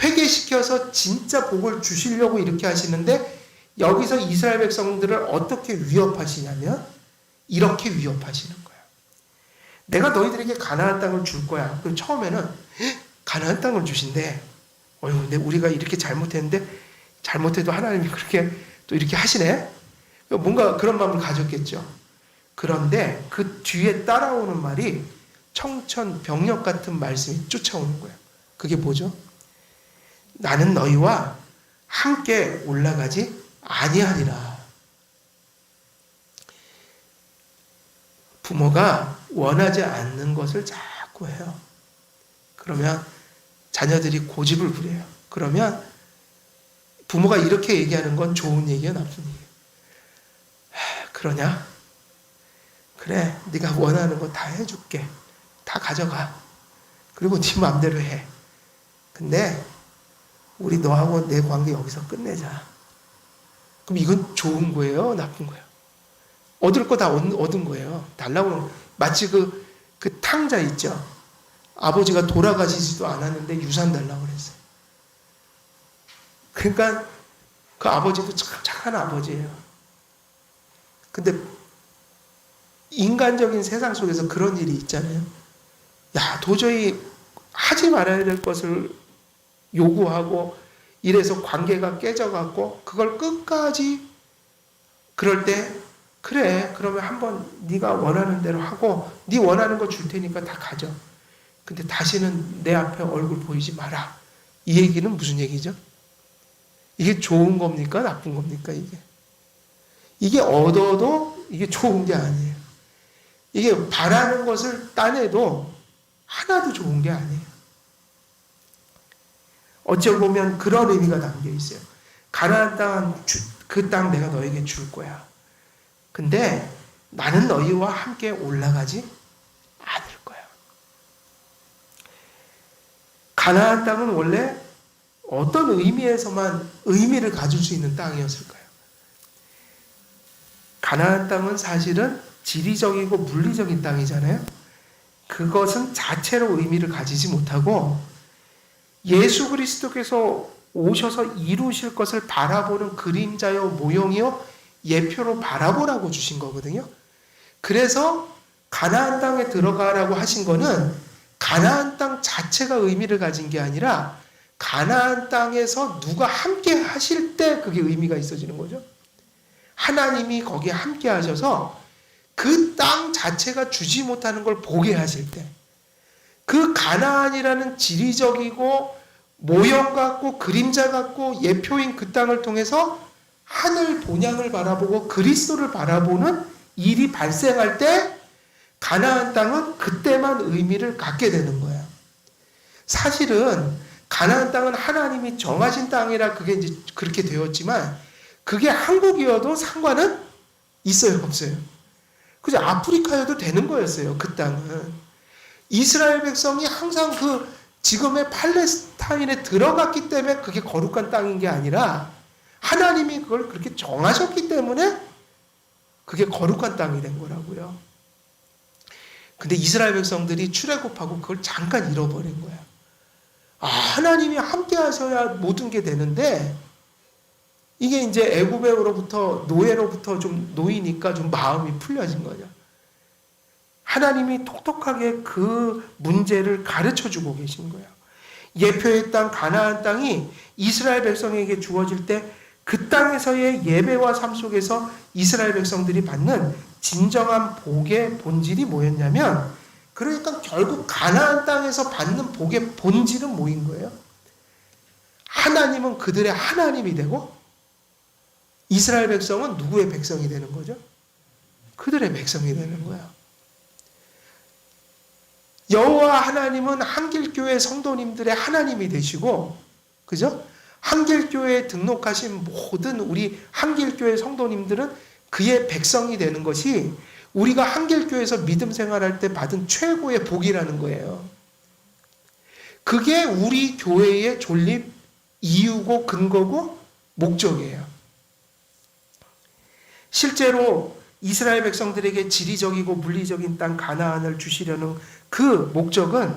회개시켜서 진짜 복을 주시려고 이렇게 하시는데 여기서 이스라엘 백성들을 어떻게 위협하시냐면 이렇게 위협하시는 거예요. 내가 너희들에게 가나안 땅을 줄 거야. 그럼 처음에는 가나안 땅을 주신대. 근데 우리가 이렇게 잘못했는데 잘못해도 하나님이 그렇게 또 이렇게 하시네. 뭔가 그런 마음을 가졌겠죠. 그런데 그 뒤에 따라오는 말이 청천벽력 같은 말씀이 쫓아오는 거예요. 그게 뭐죠? 나는 너희와 함께 올라가지 아니하리라. 부모가 원하지 않는 것을 자꾸 해요. 그러면 자녀들이 고집을 부려요. 그러면 부모가 이렇게 얘기하는 건 좋은 얘기야, 나쁜 얘기야? 그러냐? 그래, 네가 원하는 거 다 해줄게. 다 가져가. 그리고 네 마음대로 해. 근데 우리 너하고 내 관계 여기서 끝내자. 그럼 이건 좋은 거예요? 나쁜 거예요? 얻을 거 다 얻은 거예요. 달라고 하는 거예요. 마치 그 탕자 있죠? 아버지가 돌아가시지도 않았는데 유산 달라고 그랬어요. 그러니까 그 아버지도 참 착한 아버지예요. 근데 인간적인 세상 속에서 그런 일이 있잖아요. 야, 도저히 하지 말아야 될 것을 요구하고 이래서 관계가 깨져갖고 그걸 끝까지 그럴 때 그래, 그러면 한번 네가 원하는 대로 하고 네 원하는 거 줄 테니까 다 가져. 근데 다시는 내 앞에 얼굴 보이지 마라. 이 얘기는 무슨 얘기죠? 이게 좋은 겁니까? 나쁜 겁니까? 이게 얻어도 이게 좋은 게 아니에요. 이게 바라는 것을 따내도 하나도 좋은 게 아니에요. 어찌 보면 그런 의미가 담겨 있어요. 가나안 땅은 그 땅 내가 너에게 줄 거야. 근데 나는 너희와 함께 올라가지 않을 거야. 가나안 땅은 원래 어떤 의미에서만 의미를 가질 수 있는 땅이었을까요? 가나안 땅은 사실은 지리적이고 물리적인 땅이잖아요. 그것은 자체로 의미를 가지지 못하고 예수 그리스도께서 오셔서 이루실 것을 바라보는 그림자요 모형이요 예표로 바라보라고 주신 거거든요. 그래서 가나안 땅에 들어가라고 하신 거는 가나안 땅 자체가 의미를 가진 게 아니라 가나안 땅에서 누가 함께 하실 때 그게 의미가 있어지는 거죠. 하나님이 거기에 함께 하셔서 그 땅 자체가 주지 못하는 걸 보게 하실 때 그 가나안이라는 지리적이고 모형 같고 그림자 같고 예표인 그 땅을 통해서 하늘 본향을 바라보고 그리스도를 바라보는 일이 발생할 때 가나안 땅은 그때만 의미를 갖게 되는 거예요. 사실은 가나안 땅은 하나님이 정하신 땅이라 그게 이제 그렇게 되었지만 그게 한국이어도 상관은 있어요, 없어요? 그죠? 아프리카여도 되는 거였어요, 그 땅은. 이스라엘 백성이 항상 그 지금의 팔레스타인에 들어갔기 때문에 그게 거룩한 땅인 게 아니라 하나님이 그걸 그렇게 정하셨기 때문에 그게 거룩한 땅이 된 거라고요. 근데 이스라엘 백성들이 출애굽하고 그걸 잠깐 잃어버린 거야. 하나님이 함께 하셔야 모든 게 되는데, 이게 이제 애굽으로부터, 노예로부터 좀 놓이니까 좀 마음이 풀려진 거죠. 하나님이 톡톡하게 그 문제를 가르쳐 주고 계신 거예요. 예표의 땅 가나안 땅이 이스라엘 백성에게 주어질 때 그 땅에서의 예배와 삶 속에서 이스라엘 백성들이 받는 진정한 복의 본질이 뭐였냐면, 그러니까 결국 가나안 땅에서 받는 복의 본질은 뭐인 거예요? 하나님은 그들의 하나님이 되고 이스라엘 백성은 누구의 백성이 되는 거죠? 그들의 백성이 되는 거예요. 여호와 하나님은 한길교회 성도님들의 하나님이 되시고, 그죠? 한길교회에 등록하신 모든 우리 한길교회 성도님들은 그의 백성이 되는 것이 우리가 한길교회에서 믿음 생활할 때 받은 최고의 복이라는 거예요. 그게 우리 교회의 존립 이유고 근거고 목적이에요. 실제로 이스라엘 백성들에게 지리적이고 물리적인 땅 가나안을 주시려는 그 목적은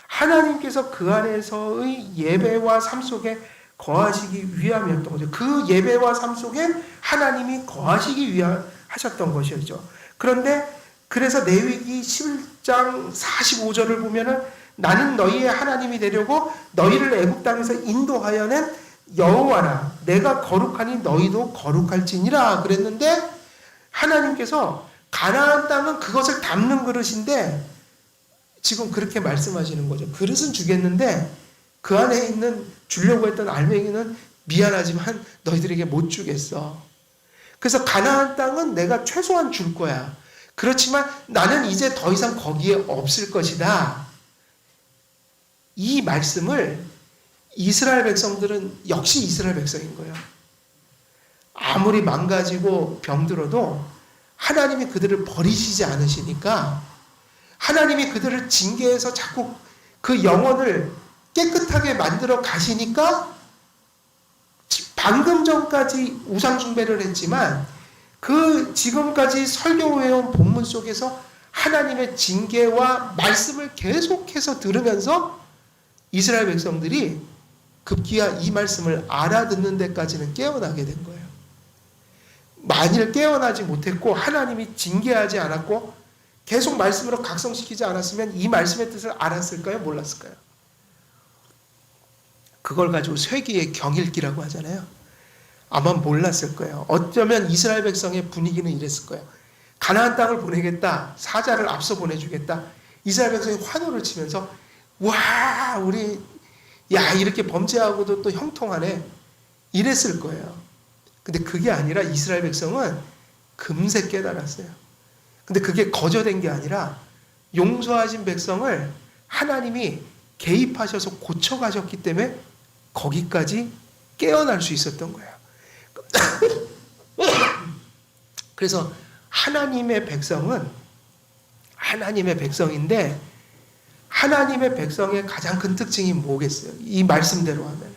하나님께서 그 안에서의 예배와 삶 속에 거하시기 위함이었던 거죠. 그 예배와 삶 속에 하나님이 거하시기 위함 하셨던 것이었죠. 그런데 그래서 레위기 11장 45절을 보면은 나는 너희의 하나님이 되려고 너희를 애굽 땅에서 인도하여 낸 여호와라, 내가 거룩하니 너희도 거룩할지니라 그랬는데, 하나님께서 가나안 땅은 그것을 담는 그릇인데 지금 그렇게 말씀하시는 거죠. 그릇은 주겠는데 그 안에 있는 주려고 했던 알맹이는 미안하지만 너희들에게 못 주겠어. 그래서 가나안 땅은 내가 최소한 줄 거야. 그렇지만 나는 이제 더 이상 거기에 없을 것이다. 이 말씀을 이스라엘 백성들은 역시 이스라엘 백성인 거예요. 아무리 망가지고 병들어도 하나님이 그들을 버리시지 않으시니까, 하나님이 그들을 징계해서 자꾸 그 영혼을 깨끗하게 만들어 가시니까, 방금 전까지 우상숭배를 했지만 그 지금까지 설교해온 본문 속에서 하나님의 징계와 말씀을 계속해서 들으면서 이스라엘 백성들이 급기야 이 말씀을 알아듣는 데까지는 깨어나게 된 거예요. 만일 깨어나지 못했고 하나님이 징계하지 않았고 계속 말씀으로 각성시키지 않았으면 이 말씀의 뜻을 알았을까요? 몰랐을까요? 그걸 가지고 쇠기의 경일기라고 하잖아요. 아마 몰랐을 거예요. 어쩌면 이스라엘 백성의 분위기는 이랬을 거예요. 가나안 땅을 보내겠다. 사자를 앞서 보내주겠다. 이스라엘 백성이 환호를 치면서 와, 우리 야, 이렇게 범죄하고도 또 형통하네. 이랬을 거예요. 근데 그게 아니라 이스라엘 백성은 금세 깨달았어요. 근데 그게 거저된 게 아니라 용서하신 백성을 하나님이 개입하셔서 고쳐가셨기 때문에 거기까지 깨어날 수 있었던 거예요. 그래서 하나님의 백성은 하나님의 백성인데, 하나님의 백성의 가장 큰 특징이 뭐겠어요? 이 말씀대로 하면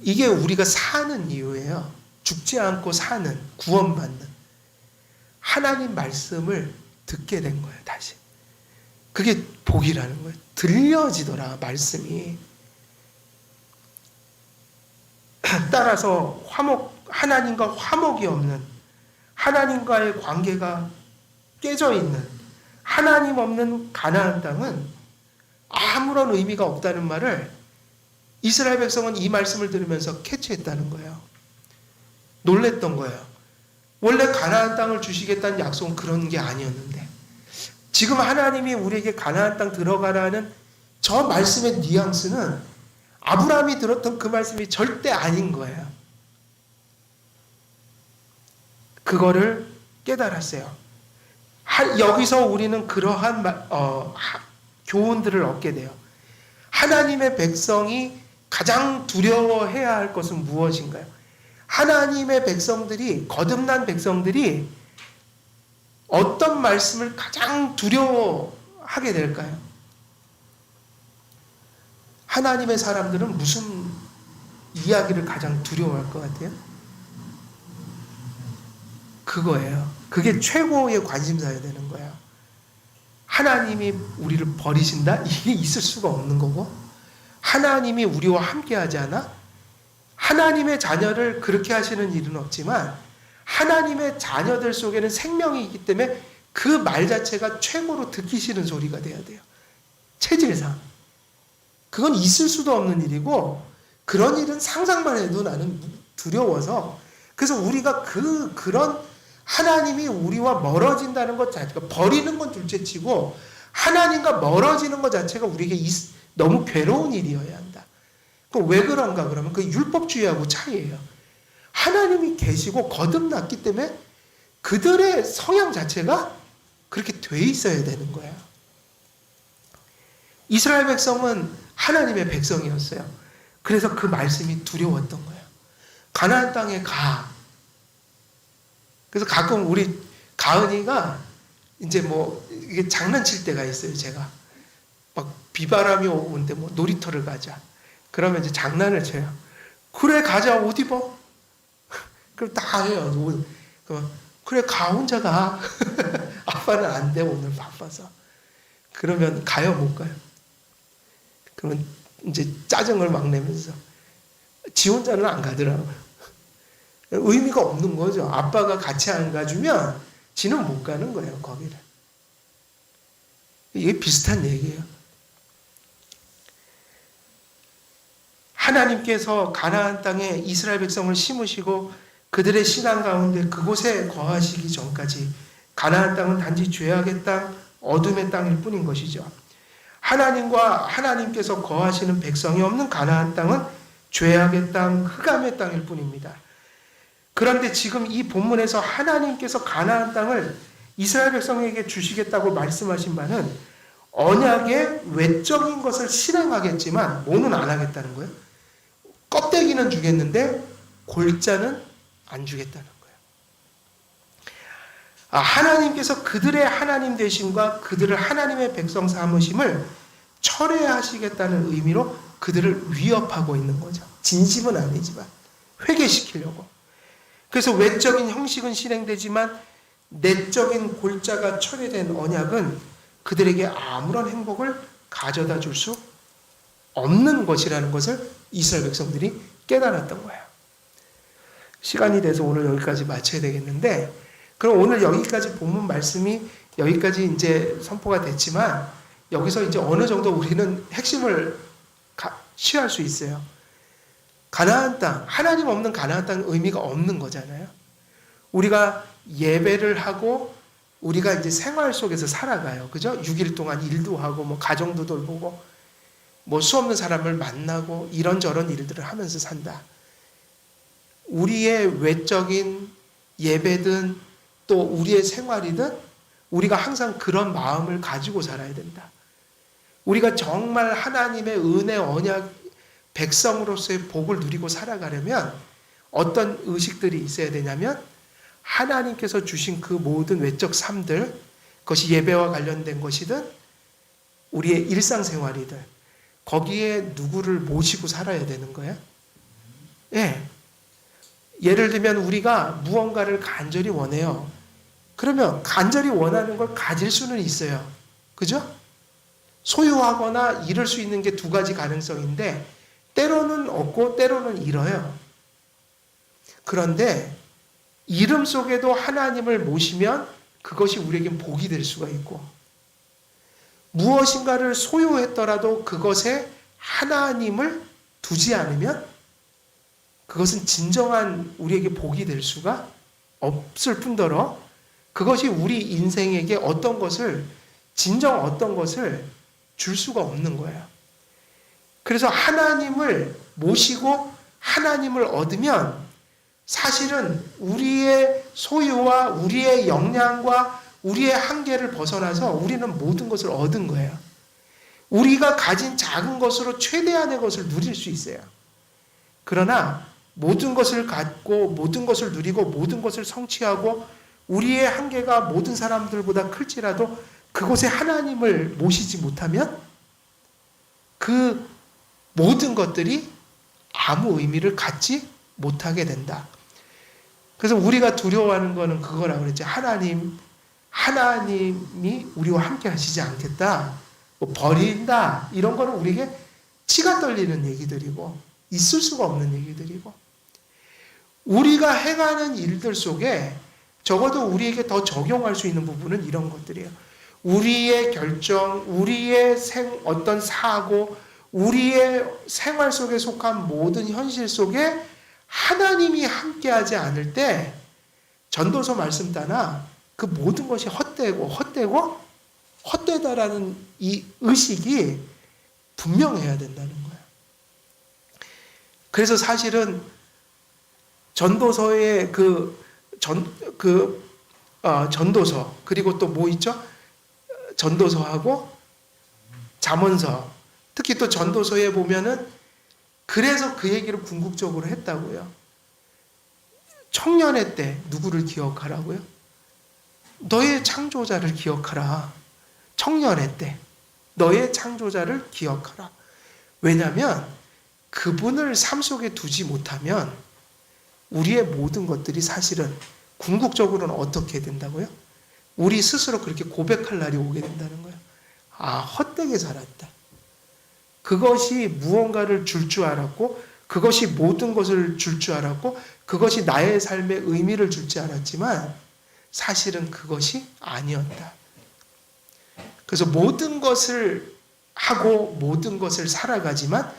이게 우리가 사는 이유예요. 죽지 않고 사는, 구원받는 하나님 말씀을 듣게 된 거예요. 다시 그게 복이라는 거예요. 들려지더라 말씀이. 따라서 하나님과 화목이 없는, 하나님과의 관계가 깨져 있는, 하나님 없는 가나안 땅은 아무런 의미가 없다는 말을 이스라엘 백성은 이 말씀을 들으면서 캐치했다는 거예요. 놀랬던 거예요. 원래 가나안 땅을 주시겠다는 약속은 그런 게 아니었는데, 지금 하나님이 우리에게 가나안 땅 들어가라는 저 말씀의 뉘앙스는 아브라함이 들었던 그 말씀이 절대 아닌 거예요. 그거를 깨달았어요. 여기서 우리는 그러한 교훈들을 얻게 돼요. 하나님의 백성이 가장 두려워해야 할 것은 무엇인가요? 하나님의 백성들이, 거듭난 백성들이 어떤 말씀을 가장 두려워하게 될까요? 하나님의 사람들은 무슨 이야기를 가장 두려워할 것 같아요? 그거예요. 그게 최고의 관심사여야 되는 거예요. 하나님이 우리를 버리신다? 이게 있을 수가 없는 거고, 하나님이 우리와 함께 하지 않아? 하나님의 자녀를 그렇게 하시는 일은 없지만 하나님의 자녀들 속에는 생명이 있기 때문에 그 말 자체가 최고로 듣기 싫은 소리가 돼야 돼요. 체질상. 그건 있을 수도 없는 일이고 그런 일은 상상만 해도 나는 두려워서 그래서 우리가 그런 하나님이 우리와 멀어진다는 것 자체가 버리는 건 둘째치고 하나님과 멀어지는 것 자체가 우리에게 너무 괴로운 일이어야 한다. 왜 그런가 그러면 그 율법주의하고 차이예요. 하나님이 계시고 거듭났기 때문에 그들의 성향 자체가 그렇게 돼 있어야 되는 거예요. 이스라엘 백성은 하나님의 백성이었어요. 그래서 그 말씀이 두려웠던 거예요. 가나안 땅에 가. 그래서 가끔 우리 가은이가 이제 뭐 이게 장난칠 때가 있어요. 제가 막 비바람이 오는데 뭐 놀이터를 가자. 그러면 이제 장난을 쳐요. 그래 가자. 옷 입어. 그럼 다 해요. 그래 가 혼자 가. 아빠는 안 돼. 오늘 바빠서. 그러면 가요 못 가요? 그러면 이제 짜증을 막 내면서 지 혼자는 안 가더라고요. 의미가 없는 거죠. 아빠가 같이 안 가주면 지는 못 가는 거예요. 거기를. 이게 비슷한 얘기예요. 하나님께서 가나안 땅에 이스라엘 백성을 심으시고 그들의 신앙 가운데 그곳에 거하시기 전까지 가나안 땅은 단지 죄악의 땅, 어둠의 땅일 뿐인 것이죠. 하나님과 하나님께서 거하시는 백성이 없는 가나안 땅은 죄악의 땅, 흑암의 땅일 뿐입니다. 그런데 지금 이 본문에서 하나님께서 가나안 땅을 이스라엘 백성에게 주시겠다고 말씀하신 바는 언약의 외적인 것을 실행하겠지만 뭐는 안 하겠다는 거예요. 껍데기는 주겠는데 골자는 안 주겠다는 거예요. 하나님께서 그들의 하나님 되심과 그들을 하나님의 백성 삼으심을 철회하시겠다는 의미로 그들을 위협하고 있는 거죠. 진심은 아니지만 회개시키려고. 그래서 외적인 형식은 실행되지만 내적인 골자가 철회된 언약은 그들에게 아무런 행복을 가져다 줄 수 없는 것이라는 것을 이스라엘 백성들이 깨달았던 거예요. 시간이 돼서 오늘 여기까지 마쳐야 되겠는데, 그럼 오늘 여기까지 본문 말씀이 여기까지 이제 선포가 됐지만, 여기서 이제 어느 정도 우리는 핵심을 취할 수 있어요. 가나안 땅, 하나님 없는 가나안 땅은 의미가 없는 거잖아요. 우리가 예배를 하고 우리가 이제 생활 속에서 살아가요. 그죠? 6일 동안 일도 하고 뭐 가정도 돌보고 뭐 수없는 사람을 만나고 이런저런 일들을 하면서 산다. 우리의 외적인 예배든 또 우리의 생활이든 우리가 항상 그런 마음을 가지고 살아야 된다. 우리가 정말 하나님의 은혜 언약 백성으로서의 복을 누리고 살아가려면 어떤 의식들이 있어야 되냐면 하나님께서 주신 그 모든 외적 삶들, 그것이 예배와 관련된 것이든 우리의 일상생활이든 거기에 누구를 모시고 살아야 되는 거예요. 예. 예를 들면 우리가 무언가를 간절히 원해요. 그러면 간절히 원하는 걸 가질 수는 있어요. 그죠? 소유하거나 잃을 수 있는 게 두 가지 가능성인데 때로는 얻고 때로는 잃어요. 그런데 이름 속에도 하나님을 모시면 그것이 우리에겐 복이 될 수가 있고 무엇인가를 소유했더라도 그것에 하나님을 두지 않으면 그것은 진정한 우리에게 복이 될 수가 없을 뿐더러 그것이 우리 인생에게 진정 어떤 것을 줄 수가 없는 거예요. 그래서 하나님을 모시고 하나님을 얻으면 사실은 우리의 소유와 우리의 역량과 우리의 한계를 벗어나서 우리는 모든 것을 얻은 거예요. 우리가 가진 작은 것으로 최대한의 것을 누릴 수 있어요. 그러나 모든 것을 갖고 모든 것을 누리고 모든 것을 성취하고 우리의 한계가 모든 사람들보다 클지라도 그곳에 하나님을 모시지 못하면 그 모든 것들이 아무 의미를 갖지 못하게 된다. 그래서 우리가 두려워하는 거는 그거라고 그랬죠. 하나님이 우리와 함께 하시지 않겠다. 뭐 버린다. 이런 거는 우리에게 치가 떨리는 얘기들이고 있을 수가 없는 얘기들이고 우리가 행하는 일들 속에 적어도 우리에게 더 적용할 수 있는 부분은 이런 것들이에요. 우리의 결정, 우리의 어떤 사고, 우리의 생활 속에 속한 모든 현실 속에 하나님이 함께하지 않을 때 전도서 말씀 따나 그 모든 것이 헛되다라는 이 의식이 분명해야 된다는 거예요. 그래서 사실은 전도서의 전도서 그리고 또 뭐 있죠? 전도서하고 잠언서 특히 또 전도서에 보면은 그래서 그 얘기를 궁극적으로 했다고요. 청년의 때 누구를 기억하라고요? 너의 창조자를 기억하라. 청년의 때 너의 창조자를 기억하라. 왜냐하면 그분을 삶 속에 두지 못하면 우리의 모든 것들이 사실은 궁극적으로는 어떻게 된다고요? 우리 스스로 그렇게 고백할 날이 오게 된다는 거예요. 아, 헛되게 살았다. 그것이 무언가를 줄 줄 알았고 그것이 모든 것을 줄 줄 알았고 그것이 나의 삶의 의미를 줄 줄 알았지만 사실은 그것이 아니었다. 그래서 모든 것을 하고 모든 것을 살아가지만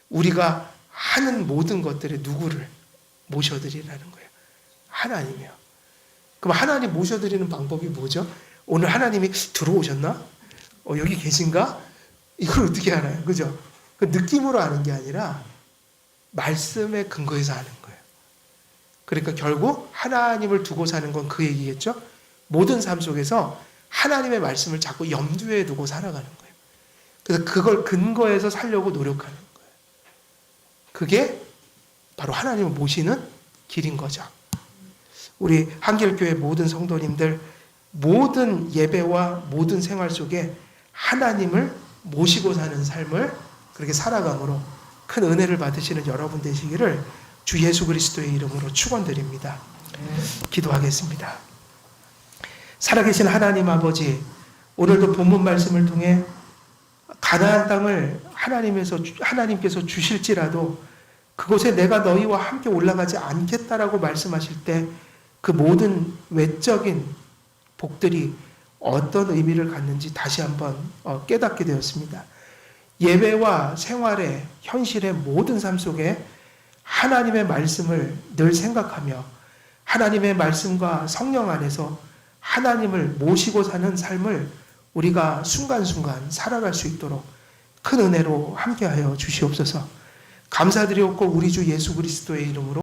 우리가 하는 모든 것들에 누구를 모셔드리라는 거예요. 하나님이요. 그럼 하나님 모셔드리는 방법이 뭐죠? 오늘 하나님이 들어오셨나? 여기 계신가? 이걸 어떻게 알아요? 그죠? 그 느낌으로 아는 게 아니라 말씀에 근거해서 아는 거예요. 그러니까 결국 하나님을 두고 사는 건 그 얘기겠죠? 모든 삶 속에서 하나님의 말씀을 자꾸 염두에 두고 살아가는 거예요. 그래서 그걸 근거해서 살려고 노력하는 거예요. 그게 바로 하나님을 모시는 길인 거죠. 우리 한길교회 모든 성도님들 모든 예배와 모든 생활 속에 하나님을 모시고 사는 삶을 그렇게 살아감으로 큰 은혜를 받으시는 여러분 되시기를 주 예수 그리스도의 이름으로 축원드립니다. 기도하겠습니다. 살아계신 하나님 아버지, 오늘도 본문 말씀을 통해 가나안 땅을 하나님께서 주실지라도 그곳에 내가 너희와 함께 올라가지 않겠다라고 말씀하실 때 그 모든 외적인 복들이 어떤 의미를 갖는지 다시 한번 깨닫게 되었습니다. 예배와 생활의 현실의 모든 삶 속에 하나님의 말씀을 늘 생각하며 하나님의 말씀과 성령 안에서 하나님을 모시고 사는 삶을 우리가 순간순간 살아갈 수 있도록 큰 은혜로 함께하여 주시옵소서. 감사드리옵고 우리 주 예수 그리스도의 이름으로